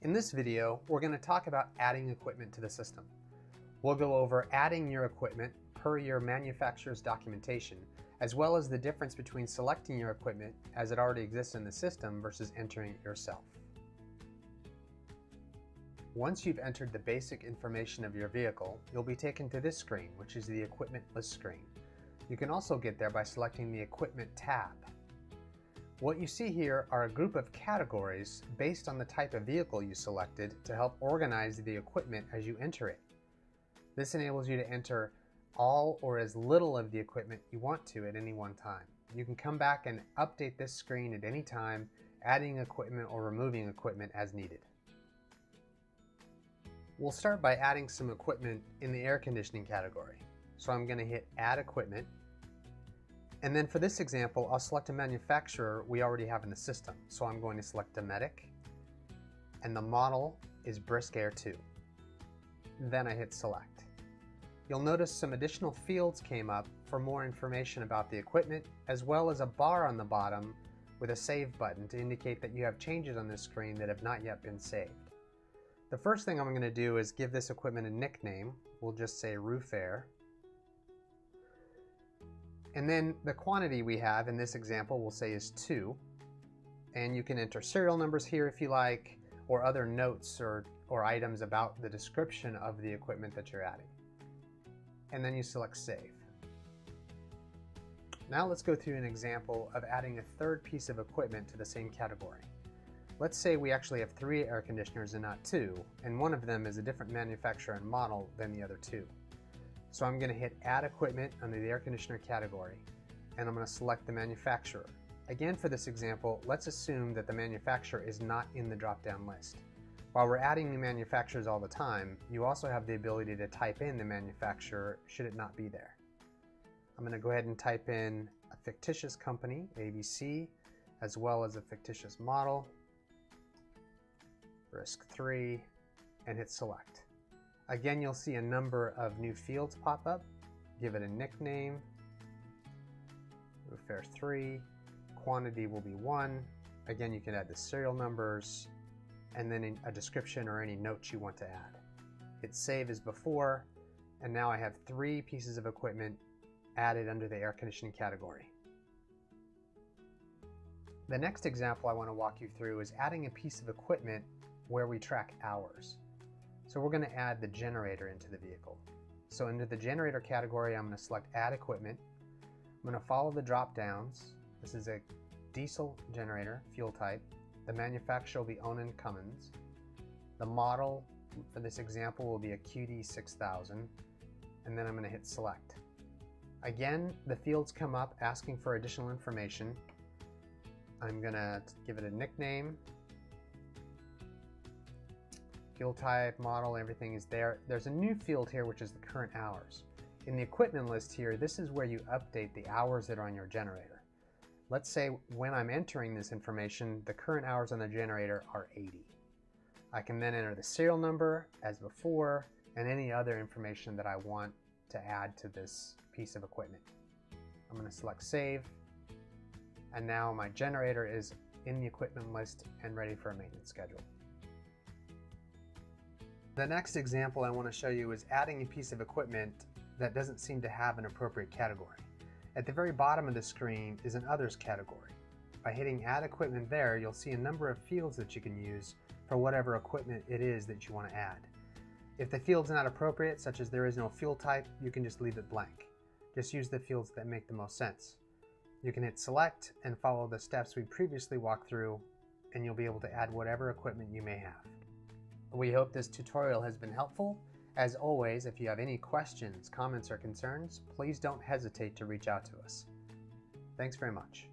In this video, we're going to talk about adding equipment to the system. We'll go over adding your equipment per your manufacturer's documentation, as well as the difference between selecting your equipment as it already exists in the system versus entering it yourself. Once you've entered the basic information of your vehicle, you'll be taken to this screen, which is the equipment list screen. You can also get there by selecting the equipment tab. What you see here are a group of categories based on the type of vehicle you selected to help organize the equipment as you enter it. This enables you to enter all or as little of the equipment you want to at any one time. You can come back and update this screen at any time, adding equipment or removing equipment as needed. We'll start by adding some equipment in the air conditioning category. So I'm going to hit Add Equipment. And then for this example, I'll select a manufacturer we already have in the system. So I'm going to select Dometic, and the model is Brisk Air 2. Then I hit Select. You'll notice some additional fields came up for more information about the equipment, as well as a bar on the bottom with a Save button to indicate that you have changes on this screen that have not yet been saved. The first thing I'm going to do is give this equipment a nickname. We'll just say Roof Air. And then the quantity we have in this example we'll say is 2. And you can enter serial numbers here if you like, or other notes or items about the description of the equipment that you're adding. And then you select Save. Now let's go through an example of adding a third piece of equipment to the same category. Let's say we actually have 3 air conditioners and not 2, and one of them is a different manufacturer and model than the other 2. So I'm going to hit Add Equipment under the air conditioner category, and I'm going to select the manufacturer. Again, for this example, let's assume that the manufacturer is not in the drop-down list. While we're adding new manufacturers all the time, you also have the ability to type in the manufacturer should it not be there. I'm going to go ahead and type in a fictitious company, ABC, as well as a fictitious model, Brisk 3, and hit Select. Again, you'll see a number of new fields pop up. Give it a nickname, Roof Air 3, quantity will be 1. Again, you can add the serial numbers, and then a description or any notes you want to add. Hit Save as before, and now I have 3 pieces of equipment added under the air conditioning category. The next example I want to walk you through is adding a piece of equipment where we track hours. So we're going to add the generator into the vehicle. So under the generator category, I'm going to select Add Equipment. I'm going to follow the drop downs. This is a diesel generator, fuel type. The manufacturer will be Onan Cummins. The model for this example will be a QD6000. And then I'm going to hit Select. Again, the fields come up asking for additional information. I'm going to give it a nickname. Fuel type, model, everything is there. There's a new field here which is the current hours. In the equipment list here, this is where you update the hours that are on your generator. Let's say when I'm entering this information, the current hours on the generator are 80. I can then enter the serial number as before and any other information that I want to add to this piece of equipment. I'm going to select Save, and now my generator is in the equipment list and ready for a maintenance schedule. The next example I want to show you is adding a piece of equipment that doesn't seem to have an appropriate category. At the very bottom of the screen is an Others category. By hitting Add Equipment there, you'll see a number of fields that you can use for whatever equipment it is that you want to add. If the field's not appropriate, such as there is no fuel type, you can just leave it blank. Just use the fields that make the most sense. You can hit Select and follow the steps we previously walked through, and you'll be able to add whatever equipment you may have. We hope this tutorial has been helpful. As always, if you have any questions, comments, or concerns, please don't hesitate to reach out to us. Thanks very much.